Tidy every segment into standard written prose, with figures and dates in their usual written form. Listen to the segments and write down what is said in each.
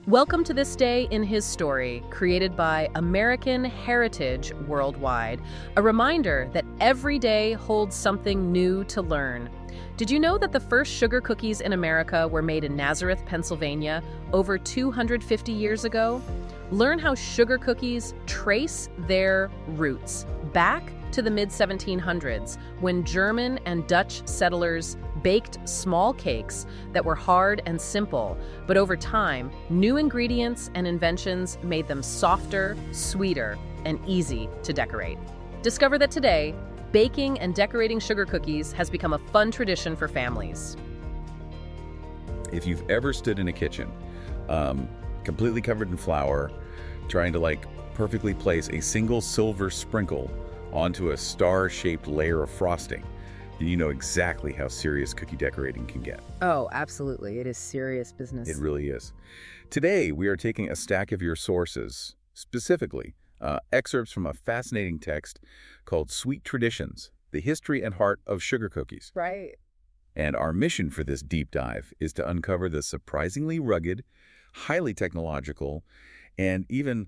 Welcome to This Day in His Story, created by American Heritage Worldwide, a reminder that every day holds something new to learn. Did you know that the first sugar cookies in America were made in Nazareth, Pennsylvania, over 250 years ago? Learn how sugar cookies trace their roots back to the mid-1700s, when German and Dutch settlers baked small cakes that were hard and simple, but over time, new ingredients and inventions made them softer, sweeter, and easy to decorate. Discover that today, baking and decorating sugar cookies has become a fun tradition for families. If you've ever stood in a kitchen, completely covered in flour, trying to perfectly place a single silver sprinkle onto a star-shaped layer of frosting, then you know exactly how serious cookie decorating can get. Oh, absolutely. It is serious business. It really is. Today, we are taking a stack of your sources, specifically excerpts from a fascinating text called Sweet Traditions, The History and Heart of Sugar Cookies. Right. And our mission for this deep dive is to uncover the surprisingly rugged, highly technological, and even,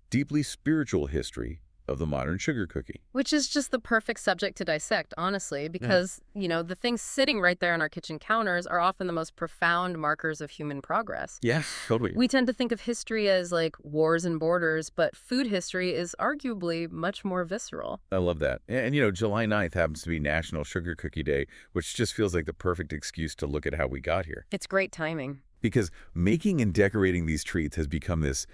deeply spiritual history of the modern sugar cookie. Which is just the perfect subject to dissect, honestly, because, the things sitting right there on our kitchen counters are often the most profound markers of human progress. Yeah, totally. We tend to think of history as wars and borders, but food history is arguably much more visceral. I love that. And July 9th happens to be National Sugar Cookie Day, which just feels like the perfect excuse to look at how we got here. It's great timing. Because making and decorating these treats has become this,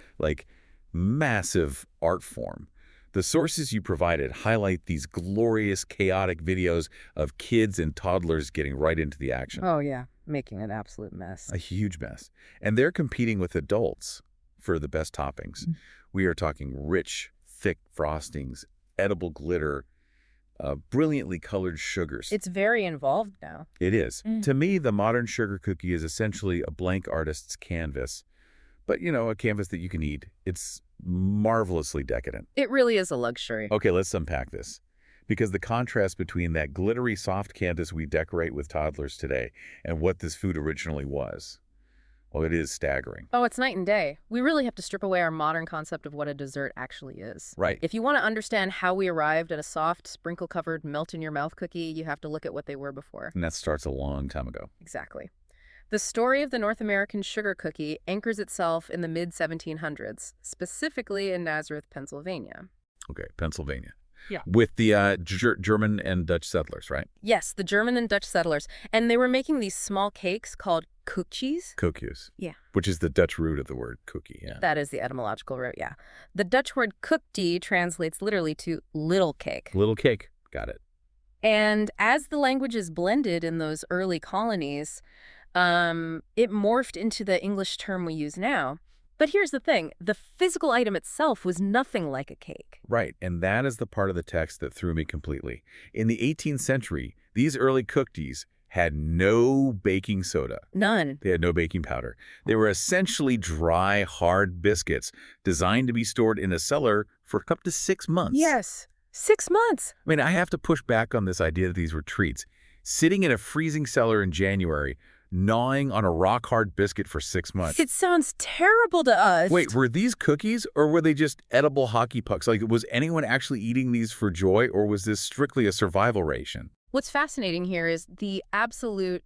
massive art form. The sources you provided highlight these glorious, chaotic videos of kids and toddlers getting right into the action. Oh, yeah. Making an absolute mess. A huge mess. And they're competing with adults for the best toppings. Mm-hmm. We are talking rich, thick frostings, edible glitter, brilliantly colored sugars. It's very involved now. It is. To me, the modern sugar cookie is essentially a blank artist's canvas. But, a canvas that you can eat. It's marvelously decadent. It really is a luxury. Okay, let's unpack this. Because the contrast between that glittery soft canvas we decorate with toddlers today and what this food originally was, it is staggering. Oh, it's night and day. We really have to strip away our modern concept of what a dessert actually is. Right. If you want to understand how we arrived at a soft, sprinkle-covered, melt-in-your-mouth cookie, you have to look at what they were before. And that starts a long time ago. Exactly. The story of the North American sugar cookie anchors itself in the mid-1700s, specifically in Nazareth, Pennsylvania. Okay, Pennsylvania. Yeah. With the German and Dutch settlers, right? Yes, the German and Dutch settlers. And they were making these small cakes called koekjes. Koekjes. Yeah. Which is the Dutch root of the word cookie, yeah. That is the etymological root, yeah. The Dutch word koekje translates literally to little cake. Little cake. Got it. And as the languages blended in those early colonies, it morphed into the English term we use now. But here's the thing. The physical item itself was nothing like a cake. Right, and that is the part of the text that threw me completely. In the 18th century, these early cookies had no baking soda. None. They had no baking powder. They were essentially dry, hard biscuits designed to be stored in a cellar for up to 6 months. Yes, 6 months. I mean, I have to push back on this idea that these were treats. Sitting in a freezing cellar in January, gnawing on a rock-hard biscuit for 6 months. It sounds terrible to us. Wait, were these cookies or were they just edible hockey pucks? Was anyone actually eating these for joy or was this strictly a survival ration? What's fascinating here is the absolute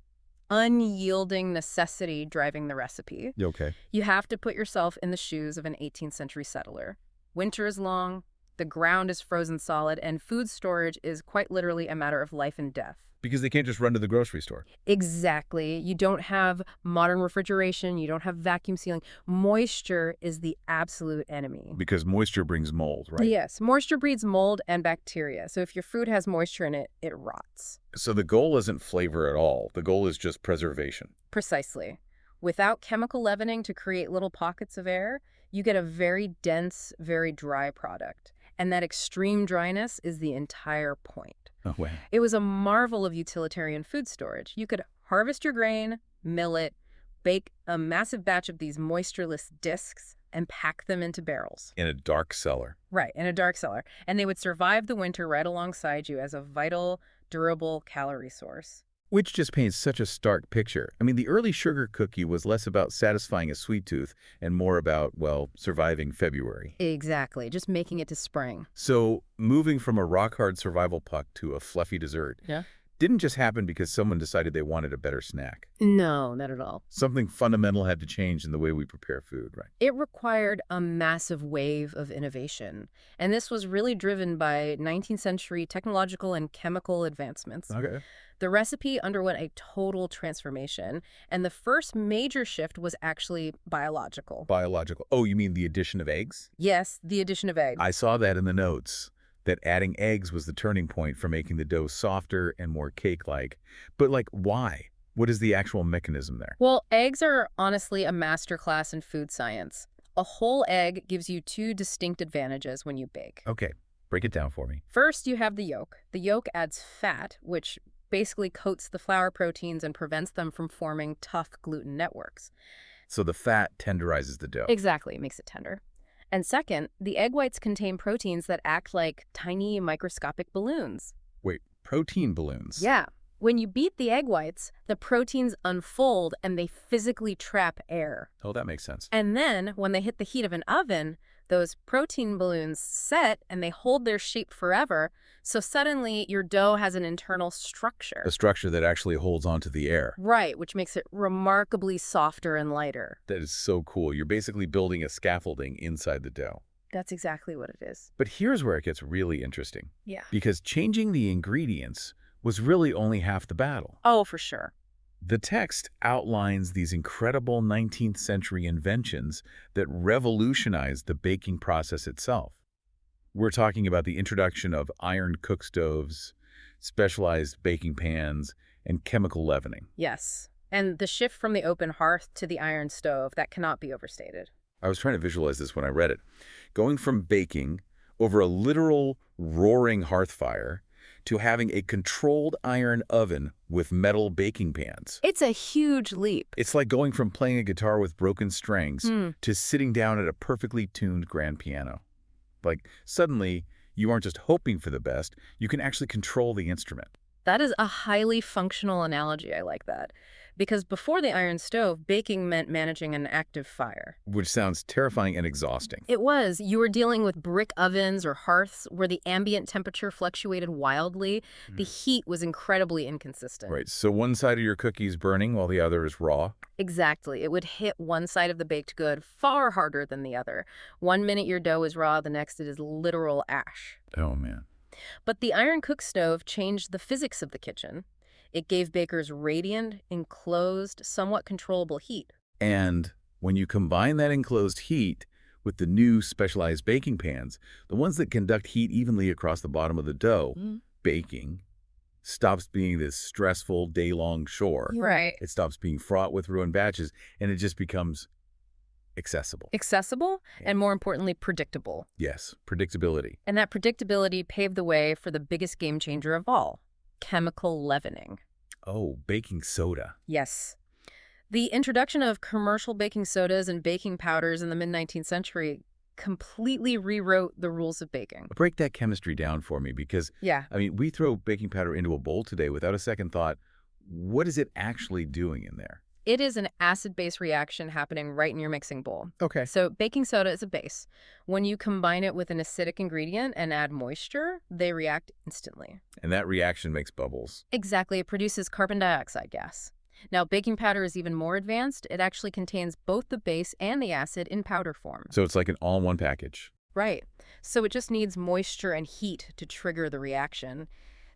unyielding necessity driving the recipe. Okay. You have to put yourself in the shoes of an 18th century settler. Winter is long, the ground is frozen solid, and food storage is quite literally a matter of life and death. Because they can't just run to the grocery store. Exactly. You don't have modern refrigeration. You don't have vacuum sealing. Moisture is the absolute enemy. Because moisture brings mold, right? Yes. Moisture breeds mold and bacteria. So if your food has moisture in it, it rots. So the goal isn't flavor at all. The goal is just preservation. Precisely. Without chemical leavening to create little pockets of air, you get a very dense, very dry product. And that extreme dryness is the entire point. Oh, wow. It was a marvel of utilitarian food storage. You could harvest your grain, mill it, bake a massive batch of these moistureless discs, and pack them into barrels. In a dark cellar. Right, in a dark cellar. And they would survive the winter right alongside you as a vital, durable calorie source. Which just paints such a stark picture. I mean, the early sugar cookie was less about satisfying a sweet tooth and more about, well, surviving February. Exactly, just making it to spring. So moving from a rock-hard survival puck to a fluffy dessert Yeah. didn't just happen because someone decided they wanted a better snack. No, not at all. Something fundamental had to change in the way we prepare food, right? It required a massive wave of innovation, and this was really driven by 19th century technological and chemical advancements. Okay. The recipe underwent a total transformation, and the first major shift was actually biological. Biological. Oh, you mean the addition of eggs? Yes, the addition of eggs. I saw that in the notes, that adding eggs was the turning point for making the dough softer and more cake-like. But, like, why? What is the actual mechanism there? Well, eggs are honestly a masterclass in food science. A whole egg gives you two distinct advantages when you bake. Okay, break it down for me. First, you have the yolk. The yolk adds fat, which basically coats the flour proteins and prevents them from forming tough gluten networks. So the fat tenderizes the dough. Exactly, it makes it tender. And second, the egg whites contain proteins that act like tiny microscopic balloons. Wait, protein balloons? Yeah. When you beat the egg whites, the proteins unfold and they physically trap air. Oh, that makes sense. And then, when they hit the heat of an oven, those protein balloons set and they hold their shape forever, so suddenly your dough has an internal structure. A structure that actually holds onto the air. Right, which makes it remarkably softer and lighter. That is so cool. You're basically building a scaffolding inside the dough. That's exactly what it is. But here's where it gets really interesting. Yeah. Because changing the ingredients was really only half the battle. Oh, for sure. The text outlines these incredible 19th century inventions that revolutionized the baking process itself. We're talking about the introduction of iron cook stoves, specialized baking pans, and chemical leavening. Yes. And the shift from the open hearth to the iron stove, that cannot be overstated. I was trying to visualize this when I read it. Going from baking over a literal roaring hearth fire to having a controlled iron oven with metal baking pans. It's a huge leap. It's like going from playing a guitar with broken strings to sitting down at a perfectly tuned grand piano. Like, suddenly, you aren't just hoping for the best, you can actually control the instrument. That is a highly functional analogy. I like that. Because before the iron stove, baking meant managing an active fire. Which sounds terrifying and exhausting. It was. You were dealing with brick ovens or hearths where the ambient temperature fluctuated wildly. The heat was incredibly inconsistent. Right, so one side of your cookie is burning while the other is raw. Exactly. It would hit one side of the baked good far harder than the other. 1 minute your dough is raw, the next it is literal ash. Oh, man. But the iron cook stove changed the physics of the kitchen. It gave bakers radiant, enclosed, somewhat controllable heat. And when you combine that enclosed heat with the new specialized baking pans, the ones that conduct heat evenly across the bottom of the dough, baking stops being this stressful day-long chore. Right. It stops being fraught with ruined batches, and it just becomes accessible. Accessible and, more importantly, predictable. Yes, predictability. And that predictability paved the way for the biggest game changer of all, chemical leavening. Oh, baking soda. Yes. The introduction of commercial baking sodas and baking powders in the mid-19th century completely rewrote the rules of baking. Break that chemistry down for me because, Yeah. I mean, we throw baking powder into a bowl today without a second thought. What is it actually doing in there? It is an acid-base reaction happening right in your mixing bowl. Okay. So baking soda is a base. When you combine it with an acidic ingredient and add moisture, they react instantly. And that reaction makes bubbles. Exactly. It produces carbon dioxide gas. Now, baking powder is even more advanced. It actually contains both the base and the acid in powder form. So it's like an all-in-one package. Right. So it just needs moisture and heat to trigger the reaction.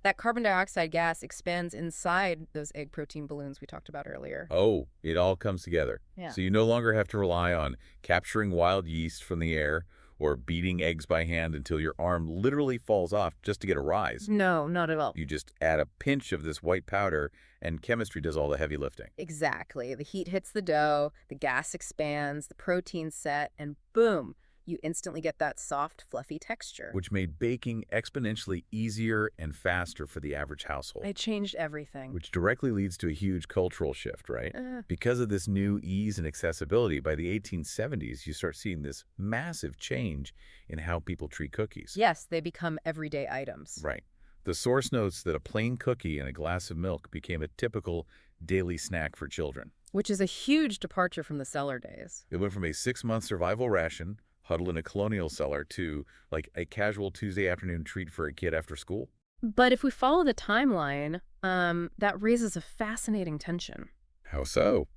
That carbon dioxide gas expands inside those egg protein balloons we talked about earlier. Oh, it all comes together. Yeah. So you no longer have to rely on capturing wild yeast from the air or beating eggs by hand until your arm literally falls off just to get a rise. No, not at all. You just add a pinch of this white powder and chemistry does all the heavy lifting. Exactly. The heat hits the dough, the gas expands, the protein's set, and boom, you instantly get that soft, fluffy texture. Which made baking exponentially easier and faster for the average household. It changed everything. Which directly leads to a huge cultural shift, right? Because of this new ease and accessibility, by the 1870s, you start seeing this massive change in how people treat cookies. Yes, they become everyday items. Right. The source notes that a plain cookie and a glass of milk became a typical daily snack for children. Which is a huge departure from the cellar days. It went from a 6-month survival ration, huddled in a colonial cellar, to like a casual Tuesday afternoon treat for a kid after school. But if we follow the timeline, that raises a fascinating tension. How so?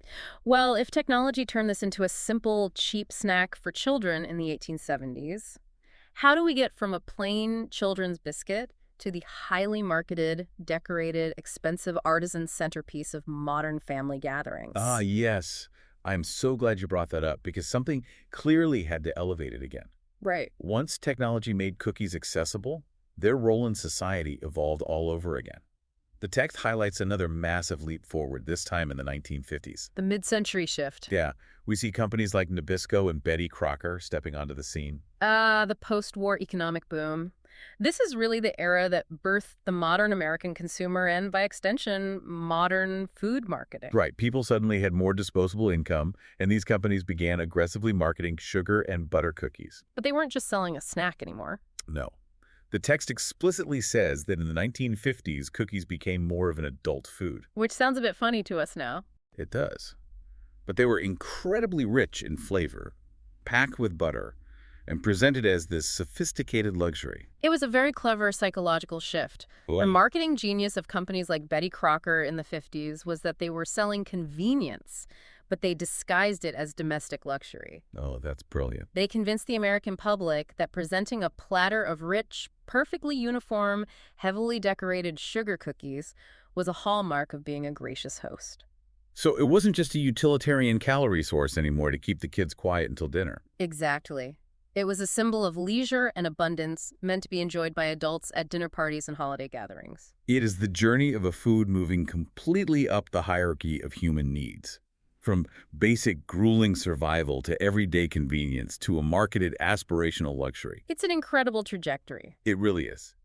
Well, if technology turned this into a simple, cheap snack for children in the 1870s, how do we get from a plain children's biscuit to the highly marketed, decorated, expensive artisan centerpiece of modern family gatherings? Ah, yes. I'm so glad you brought that up because something clearly had to elevate it again. Right. Once technology made cookies accessible, their role in society evolved all over again. The text highlights another massive leap forward, this time in the 1950s. The mid-century shift. Yeah, we see companies like Nabisco and Betty Crocker stepping onto the scene. The post-war economic boom. This is really the era that birthed the modern American consumer and, by extension, modern food marketing. Right, people suddenly had more disposable income, and these companies began aggressively marketing sugar and butter cookies. But they weren't just selling a snack anymore. No. The text explicitly says that in the 1950s, cookies became more of an adult food. Which sounds a bit funny to us now. It does. But they were incredibly rich in flavor, packed with butter, and presented as this sophisticated luxury. It was a very clever psychological shift. Boy. The marketing genius of companies like Betty Crocker in the 50s was that they were selling convenience, but they disguised it as domestic luxury. Oh, that's brilliant. They convinced the American public that presenting a platter of rich, perfectly uniform, heavily decorated sugar cookies was a hallmark of being a gracious host. So it wasn't just a utilitarian calorie source anymore to keep the kids quiet until dinner. Exactly. It was a symbol of leisure and abundance meant to be enjoyed by adults at dinner parties and holiday gatherings. It is the journey of a food moving completely up the hierarchy of human needs. From basic grueling survival to everyday convenience to a marketed aspirational luxury. It's an incredible trajectory. It really is.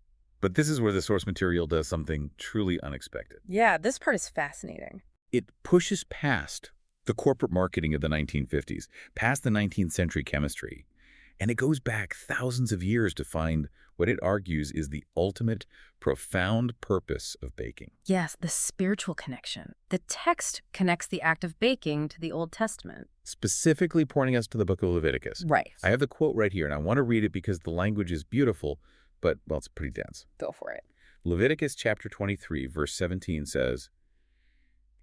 But this is where the source material does something truly unexpected. Yeah, this part is fascinating. It pushes past the corporate marketing of the 1950s, past the 19th century chemistry, and it goes back thousands of years to find what it argues is the ultimate, profound purpose of baking. Yes, the spiritual connection. The text connects the act of baking to the Old Testament. Specifically pointing us to the book of Leviticus. Right. I have the quote right here, and I want to read it because the language is beautiful, but, well, it's pretty dense. Go for it. Leviticus chapter 23, verse 17 says,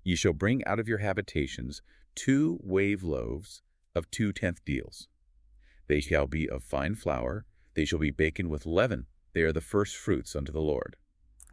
"Ye shall bring out of your habitations 2 wave loaves of 2/10 deals. They shall be of fine flour. They shall be baken with leaven. They are the first fruits unto the Lord."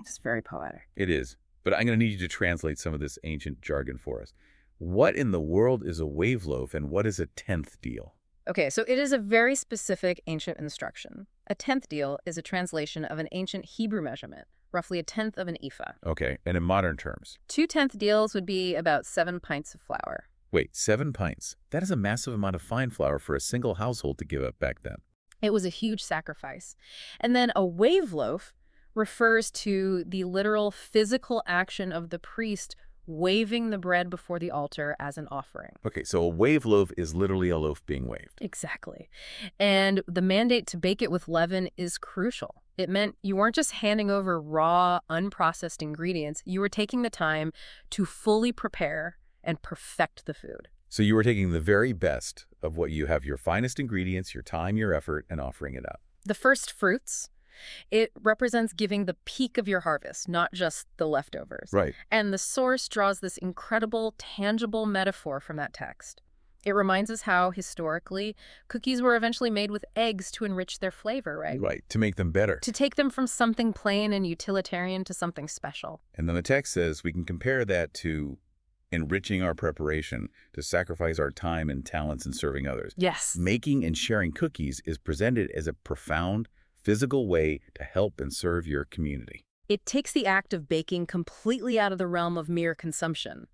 It's very poetic. It is. But I'm going to need you to translate some of this ancient jargon for us. What in the world is a wave loaf and what is a 10th deal? Okay, so it is a very specific ancient instruction. A 10th deal is a translation of an ancient Hebrew measurement, roughly a 10th of an ephah. Okay, and in modern terms? 2/10 deals would be about 7 pints of flour. Wait, 7 pints? That is a massive amount of fine flour for a single household to give up back then. It was a huge sacrifice. And then a wave loaf refers to the literal physical action of the priest waving the bread before the altar as an offering. Okay, so a wave loaf is literally a loaf being waved. Exactly. And the mandate to bake it with leaven is crucial. It meant you weren't just handing over raw, unprocessed ingredients. You were taking the time to fully prepare and perfect the food. So you were taking the very best of what you have, your finest ingredients, your time, your effort, and offering it up. The first fruits, it represents giving the peak of your harvest, not just the leftovers. Right. And the source draws this incredible, tangible metaphor from that text. It reminds us how, historically, cookies were eventually made with eggs to enrich their flavor, right? Right, to make them better. To take them from something plain and utilitarian to something special. And then the text says we can compare that to enriching our preparation, to sacrifice our time and talents in serving others. Yes. Making and sharing cookies is presented as a profound, physical way to help and serve your community. It takes the act of baking completely out of the realm of mere consumption.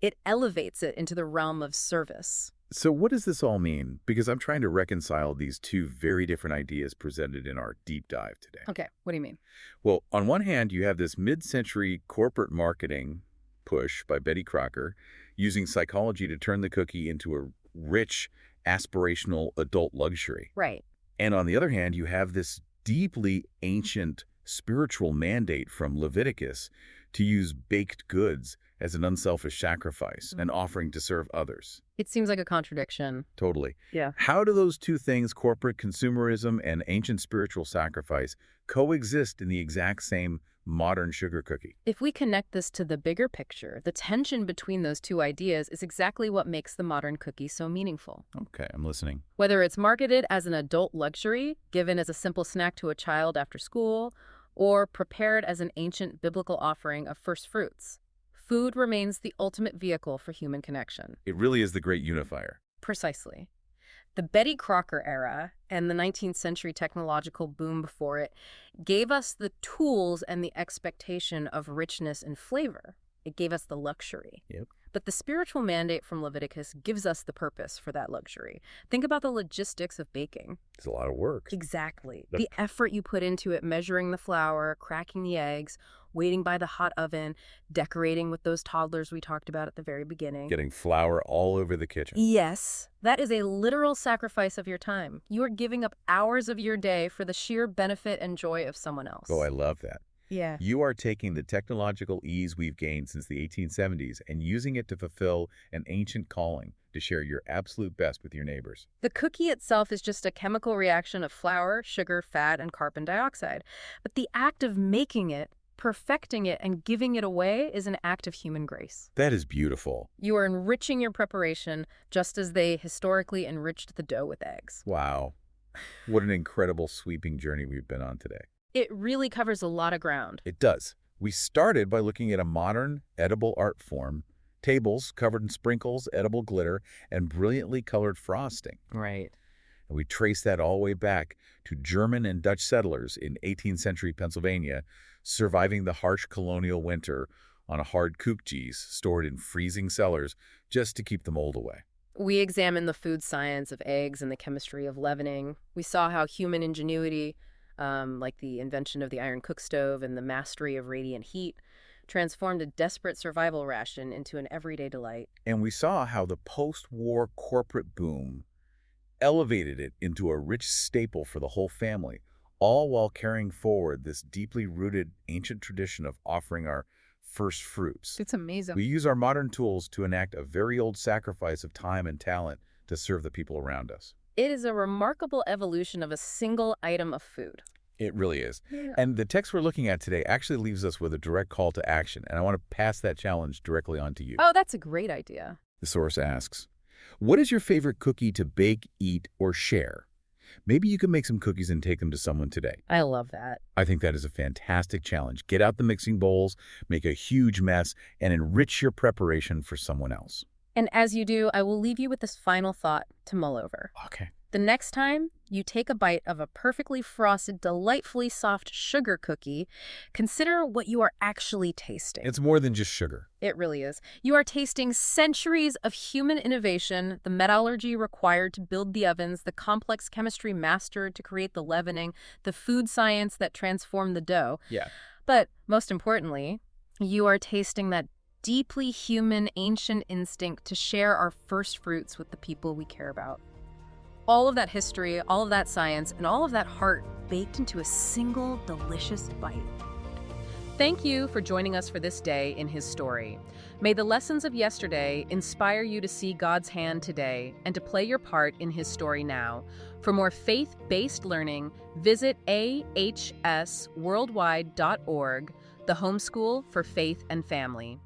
It elevates it into the realm of service. So what does this all mean? Because I'm trying to reconcile these two very different ideas presented in our deep dive today. Okay, what do you mean? Well, on one hand, you have this mid-century corporate marketing push by Betty Crocker, using psychology to turn the cookie into a rich, aspirational adult luxury. Right. And on the other hand, you have this deeply ancient spiritual mandate from Leviticus to use baked goods as an unselfish sacrifice, an offering to serve others. It seems like a contradiction. Totally. Yeah. How do those two things, corporate consumerism and ancient spiritual sacrifice, coexist in the exact same modern sugar cookie? If we connect this to the bigger picture, the tension between those two ideas is exactly what makes the modern cookie so meaningful. Okay, I'm listening. Whether it's marketed as an adult luxury, given as a simple snack to a child after school, or prepared as an ancient biblical offering of first fruits, food remains the ultimate vehicle for human connection. It really is the great unifier. Precisely. The Betty Crocker era and the 19th century technological boom before it gave us the tools and the expectation of richness and flavor. It gave us the luxury. Yep. But the spiritual mandate from Leviticus gives us the purpose for that luxury. Think about the logistics of baking. It's a lot of work. Exactly. The effort you put into it, measuring the flour, cracking the eggs, waiting by the hot oven, decorating with those toddlers we talked about at the very beginning. Getting flour all over the kitchen. Yes, that is a literal sacrifice of your time. You are giving up hours of your day for the sheer benefit and joy of someone else. Oh, I love that. Yeah. You are taking the technological ease we've gained since the 1870s and using it to fulfill an ancient calling to share your absolute best with your neighbors. The cookie itself is just a chemical reaction of flour, sugar, fat, and carbon dioxide. But the act of making it, perfecting it, and giving it away is an act of human grace. That is beautiful. You are enriching your preparation just as they historically enriched the dough with eggs. Wow. What an incredible sweeping journey we've been on today. It really covers a lot of ground. It does. We started by looking at a modern, edible art form, tables covered in sprinkles, edible glitter, and brilliantly colored frosting. Right. And we traced that all the way back to German and Dutch settlers in 18th century Pennsylvania, surviving the harsh colonial winter on a hard koekjes stored in freezing cellars just to keep the mold away. We examined the food science of eggs and the chemistry of leavening. We saw how human ingenuity, like the invention of the iron cook stove and the mastery of radiant heat, transformed a desperate survival ration into an everyday delight. And we saw how the post-war corporate boom elevated it into a rich staple for the whole family, all while carrying forward this deeply rooted ancient tradition of offering our first fruits. It's amazing. We use our modern tools to enact a very old sacrifice of time and talent to serve the people around us. It is a remarkable evolution of a single item of food. It really is. Yeah. And the text we're looking at today actually leaves us with a direct call to action, and I want to pass that challenge directly on to you. Oh, that's a great idea. The source asks, what is your favorite cookie to bake, eat, or share? Maybe you can make some cookies and take them to someone today. I love that. I think that is a fantastic challenge. Get out the mixing bowls, make a huge mess, and enrich your preparation for someone else. And as you do, I will leave you with this final thought to mull over. Okay. The next time you take a bite of a perfectly frosted, delightfully soft sugar cookie, consider what you are actually tasting. It's more than just sugar. It really is. You are tasting centuries of human innovation, the metallurgy required to build the ovens, the complex chemistry mastered to create the leavening, the food science that transformed the dough. Yeah. But most importantly, you are tasting that deeply human, ancient instinct to share our first fruits with the people we care about. All of that history, all of that science, and all of that heart baked into a single delicious bite. Thank you for joining us for this day in His story. May the lessons of yesterday inspire you to see God's hand today and to play your part in His story now. For more faith-based learning, visit ahsworldwide.org, the homeschool for faith and family.